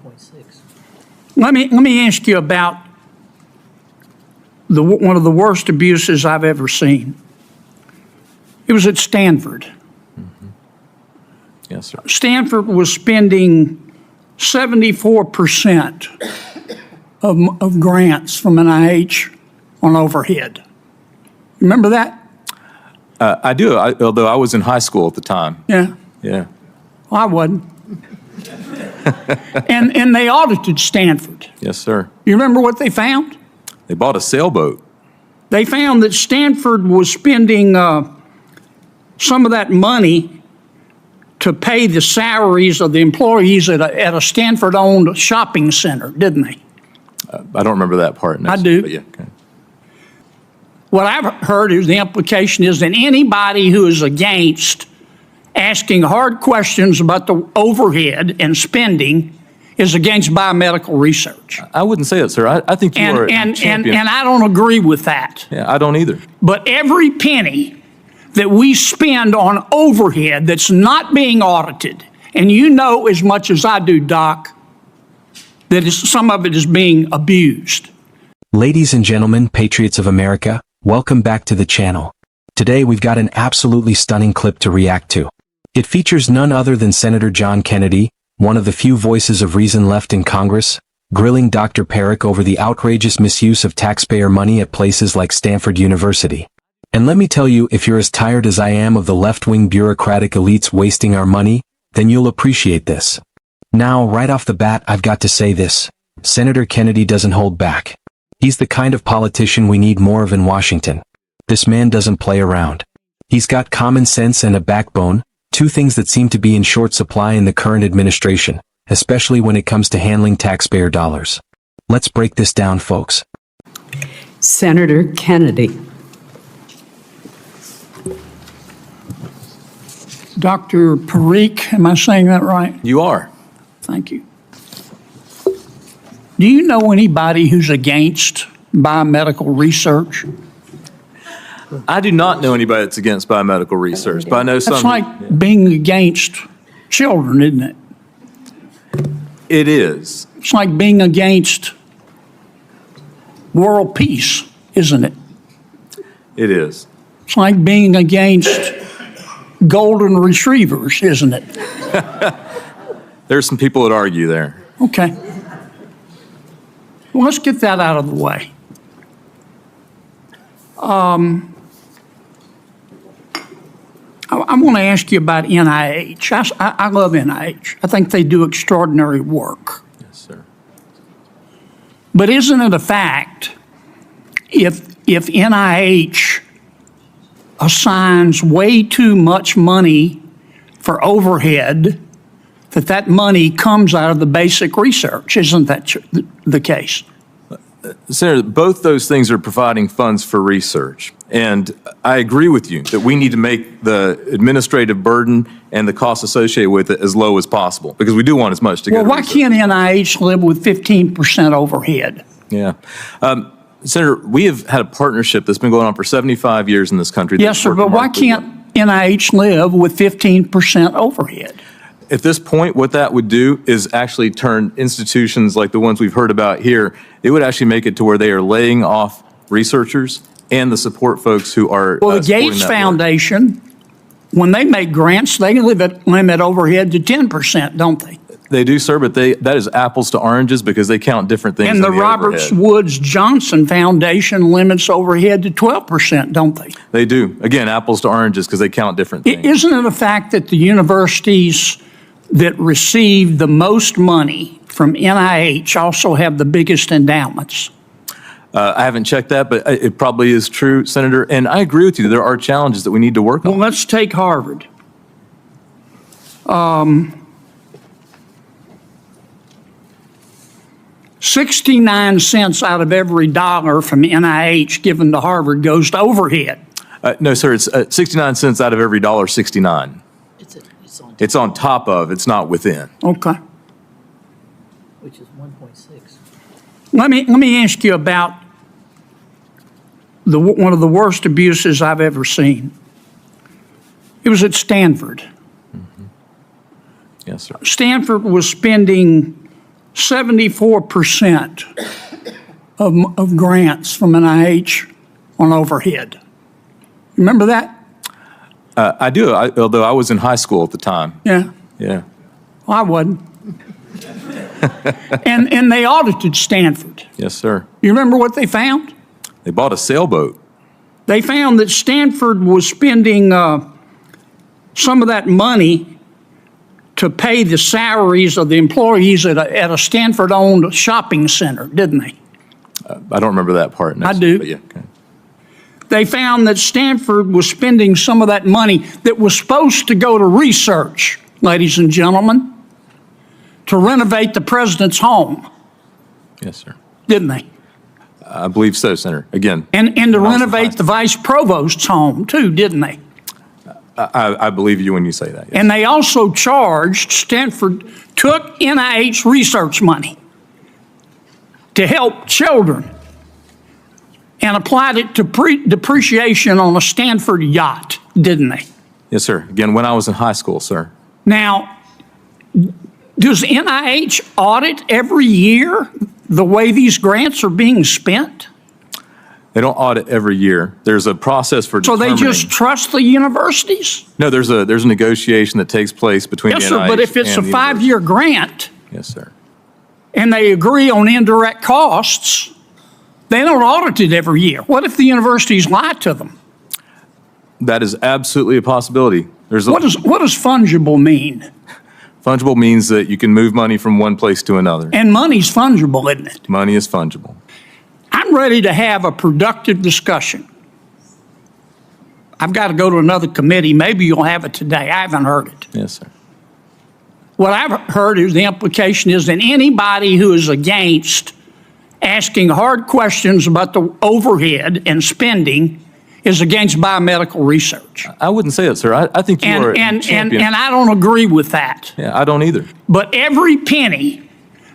1.6. Let me ask you about one of the worst abuses I've ever seen. It was at Stanford. Yes, sir. Stanford was spending 74% of grants from NIH on overhead. Remember that? I do, although I was in high school at the time. Yeah. Yeah. Well, I wasn't. and they audited Stanford. Yes, sir. You remember what they found? They bought a sailboat. They found that Stanford was spending some of that money to pay the salaries of the employees at a Stanford-owned shopping center, didn't they? I don't remember that part. I do. But yeah, okay. What I've heard is the implication is that anybody who is against asking hard questions about the overhead and spending is against biomedical research. I wouldn't say that, sir. I think you are a champion. And I don't agree with that. Yeah, I don't either. But every penny that we spend on overhead that's not being audited, and you know as much as I do, Doc, that some of it is being abused. Ladies and gentlemen, patriots of America, welcome back to the channel. Today we've got an absolutely stunning clip to react to. It features none other than Senator John Kennedy, one of the few voices of reason left in Congress, grilling Dr. Periq over the outrageous misuse of taxpayer money at places like Stanford University. And let me tell you, if you're as tired as I am of the left-wing bureaucratic elites wasting our money, then you'll appreciate this. Now, right off the bat, I've got to say this. Senator Kennedy doesn't hold back. He's the kind of politician we need more of in Washington. This man doesn't play around. He's got common sense and a backbone, two things that seem to be in short supply in the current administration, especially when it comes to handling taxpayer dollars. Let's break this down, folks. Senator Kennedy. Dr. Periq, am I saying that right? You are. Thank you. Do you know anybody who's against biomedical research? I do not know anybody that's against biomedical research, but I know some. That's like being against children, isn't it? It is. It's like being against world peace, isn't it? It is. It's like being against golden retrievers, isn't it? There's some people that argue there. Okay. Well, let's get that out of the way. I want to ask you about NIH. I love NIH. I think they do extraordinary work. Yes, sir. But isn't it a fact if NIH assigns way too much money for overhead, that money comes out of the basic research? Isn't that the case? Senator, both those things are providing funds for research. And I agree with you that we need to make the administrative burden and the costs associated with it as low as possible, because we do want as much to go to Well, why can't NIH live with 15% overhead? Yeah. Senator, we have had a partnership that's been going on for 75 years in this country. Yes, sir, but why can't NIH live with 15% overhead? At this point, what that would do is actually turn institutions like the ones we've heard about here, it would actually make it to where they are laying off researchers and the support folks who are Well, the Gates Foundation, when they make grants, they limit overhead to 10%, don't they? They do, sir, but that is apples to oranges because they count different things. And the Roberts Woods Johnson Foundation limits overhead to 12%, don't they? They do. Again, apples to oranges because they count different things. Isn't it a fact that the universities that receive the most money from NIH also have the biggest endowments? I haven't checked that, but it probably is true, Senator. And I agree with you. There are challenges that we need to work on. Well, let's take Harvard. 69 cents out of every dollar from NIH given to Harvard goes to overhead. No, sir, it's 69 cents out of every $1.69. It's on top of, it's not within. Okay. Which is 1.6. Let me ask you about one of the worst abuses I've ever seen. It was at Stanford. Yes, sir. Stanford was spending 74% of grants from NIH on overhead. Remember that? I do, although I was in high school at the time. Yeah. Yeah. Well, I wasn't. and they audited Stanford. Yes, sir. You remember what they found? They bought a sailboat. They found that Stanford was spending some of that money to pay the salaries of the employees at a Stanford-owned shopping center, didn't they? I don't remember that part. I do. But yeah, okay. They found that Stanford was spending some of that money that was supposed to go to research, ladies and gentlemen, to renovate the president's home, Yes, sir. didn't they? I believe so, Senator. Again. And to renovate the vice provost's home, too, didn't they? I believe you when you say that. Yes. And they also charged, Stanford took NIH research money to help children and applied it to depreciation on a Stanford yacht, didn't they? Yes, sir. Again, when I was in high school, sir. Now, does NIH audit every year the way these grants are being spent? They don't audit every year. There's a process for So determining. they just trust the universities? No, there's a negotiation that takes place between Yes, the sir, NIH but if it's a and the five-year grant university. Yes, sir. and they agree on indirect costs, they don't audit it every year. What if the universities lie to them? That is absolutely a possibility. What does fungible mean? Fungible means that you can move money from one place to another. And money's fungible, isn't it? Money is fungible. I'm ready to have a productive discussion. I've got to go to another committee. Maybe you'll have it today. I haven't heard it. Yes, sir. What I've heard is the implication is that anybody who is against asking hard questions about the overhead and spending is against biomedical research. I wouldn't say that, sir. I think you are a champion. And I don't agree with that. Yeah, I don't either. But every penny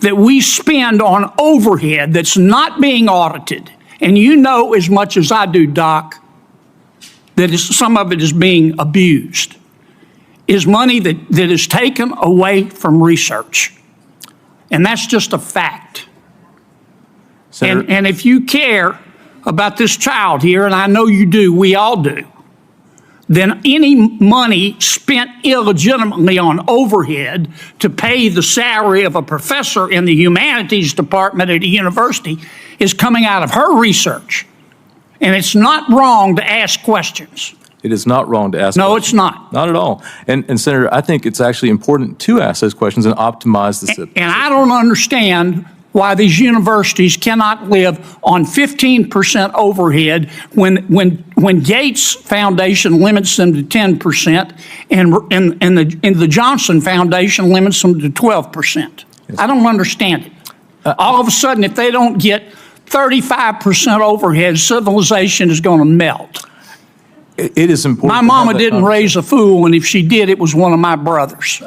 that we spend on overhead that's not being audited, and you know as much as I do, Doc, that some of it is being abused, is money that is taken away from research. And that's just a fact. Senator, And if you care about this child here, and I know you do, we all do, then any money spent illegitimately on overhead to pay the salary of a professor in the humanities department at a university is coming out of her research. And it's not wrong to ask questions. it is not wrong to ask No, questions. it's not. Not at all. And Senator, I think it's actually important to ask those questions and optimize the system. And I don't understand why these universities cannot live on 15% overhead when Gates Foundation limits them to 10% and the Johnson Foundation limits them to 12%. I don't understand it. All of a sudden, if they don't get 35% overhead, civilization is going to melt. It is important. My to have mama that didn't raise a fool, and if she did, it was one of my brothers.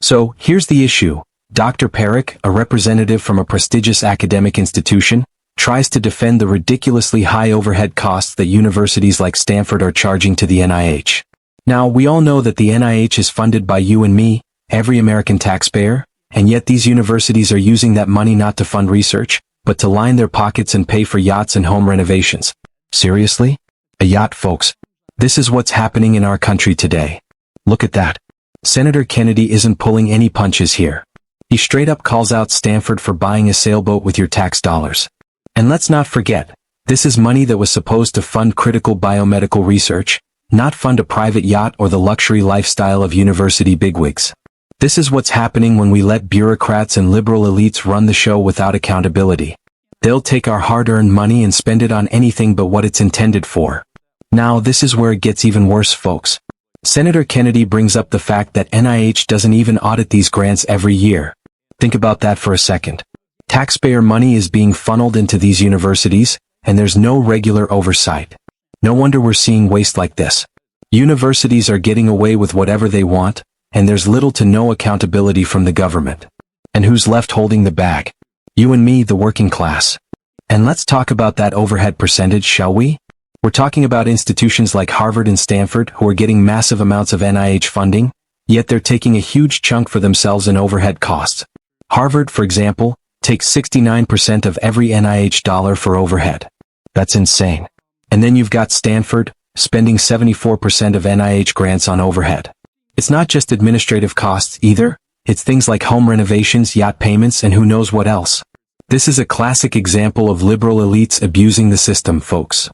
So, here's the issue. Dr. Periq, a representative from a prestigious academic institution, tries to defend the ridiculously high overhead costs that universities like Stanford are charging to the NIH. Now, we all know that the NIH is funded by you and me, every American taxpayer, and yet these universities are using that money not to fund research, but to line their pockets and pay for yachts and home renovations. Seriously? A yacht, folks. This is what's happening in our country today. Look at that. Senator Kennedy isn't pulling any punches here. He straight up calls out Stanford for buying a sailboat with your tax dollars. And let's not forget, this is money that was supposed to fund critical biomedical research, not fund a private yacht or the luxury lifestyle of university bigwigs. This is what's happening when we let bureaucrats and liberal elites run the show without accountability. They'll take our hard-earned money and spend it on anything but what it's intended for. Now, this is where it gets even worse, folks. Senator Kennedy brings up the fact that NIH doesn't even audit these grants every year. Think about that for a second. Taxpayer money is being funneled into these universities, and there's no regular oversight. No wonder we're seeing waste like this. Universities are getting away with whatever they want, and there's little to no accountability from the government. And who's left holding the bag? You and me, the working class. And let's talk about that overhead percentage, shall we? We're talking about institutions like Harvard and Stanford who are getting massive amounts of NIH funding, yet they're taking a huge chunk for themselves in overhead costs. Harvard, for example, takes 69% of every NIH dollar for overhead. That's insane. And then you've got Stanford, spending 74% of NIH grants on overhead. It's not just administrative costs either, it's things like home renovations, yacht payments, and who knows what else. This is a classic example of liberal elites abusing the system, folks.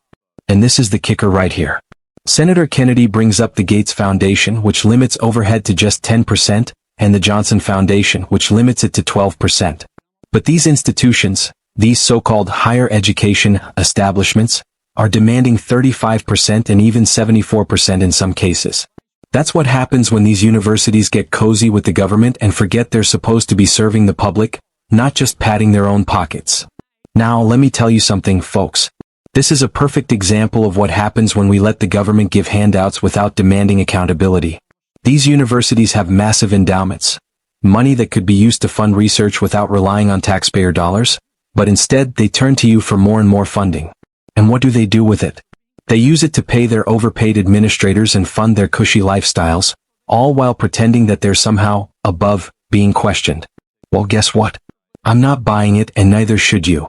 And this is the kicker right here. Senator Kennedy brings up the Gates Foundation, which limits overhead to just 10%, and the Johnson Foundation, which limits it to 12%. But these institutions, these so-called higher education establishments, are demanding 35% and even 74% in some cases. That's what happens when these universities get cozy with the government and forget they're supposed to be serving the public, not just padding their own pockets. Now, let me tell you something, folks. This is a perfect example of what happens when we let the government give handouts without demanding accountability. These universities have massive endowments, money that could be used to fund research without relying on taxpayer dollars, but instead they turn to you for more and more funding. And what do they do with it? They use it to pay their overpaid administrators and fund their cushy lifestyles, all while pretending that they're somehow above being questioned. Well, guess what? I'm not buying it, and neither should you.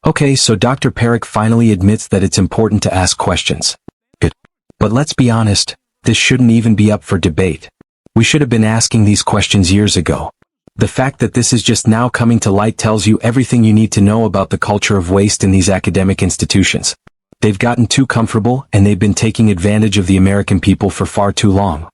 Okay, so Dr. Periq finally admits that it's important to ask questions. Good. But let's be honest, this shouldn't even be up for debate. We should have been asking these questions years ago. The fact that this is just now coming to light tells you everything you need to know about the culture of waste in these academic institutions. They've gotten too comfortable, and they've been taking advantage of the American people for far too long.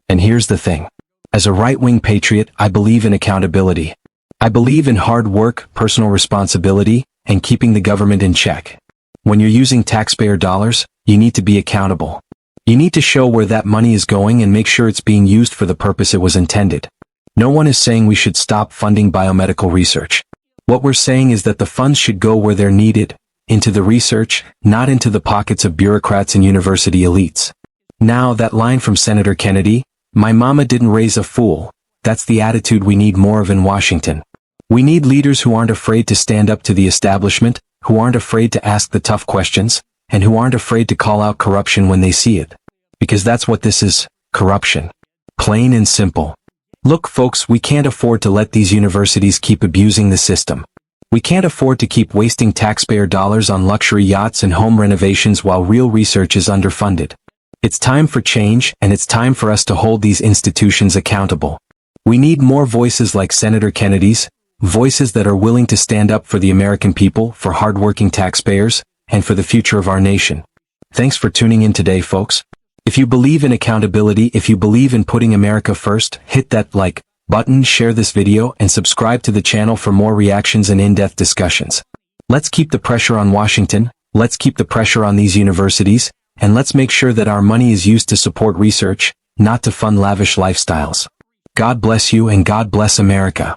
And here's the thing. As a right-wing patriot, I believe in accountability. I believe in hard work, personal responsibility, and keeping the government in check. When you're using taxpayer dollars, you need to be accountable. You need to show where that money is going and make sure it's being used for the purpose it was intended. No one is saying we should stop funding biomedical research. What we're saying is that the funds should go where they're needed, into the research, not into the pockets of bureaucrats and university elites. Now, that line from Senator Kennedy, "My mama didn't raise a fool," that's the attitude we need more of in Washington. We need leaders who aren't afraid to stand up to the establishment, who aren't afraid to ask the tough questions, and who aren't afraid to call out corruption when they see it. Because that's what this is, corruption. Plain and simple. Look, folks, we can't afford to let these universities keep abusing the system. We can't afford to keep wasting taxpayer dollars on luxury yachts and home renovations while real research is underfunded. It's time for change, and it's time for us to hold these institutions accountable. We need more voices like Senator Kennedy's, voices that are willing to stand up for the American people, for hardworking taxpayers, and for the future of our nation. Thanks for tuning in today, folks. If you believe in accountability, if you believe in putting America first, hit that like button, share this video, and subscribe to the channel for more reactions and in-depth discussions. Let's keep the pressure on Washington, let's keep the pressure on these universities, and let's make sure that our money is used to support research, not to fund lavish lifestyles. God bless you and God bless America.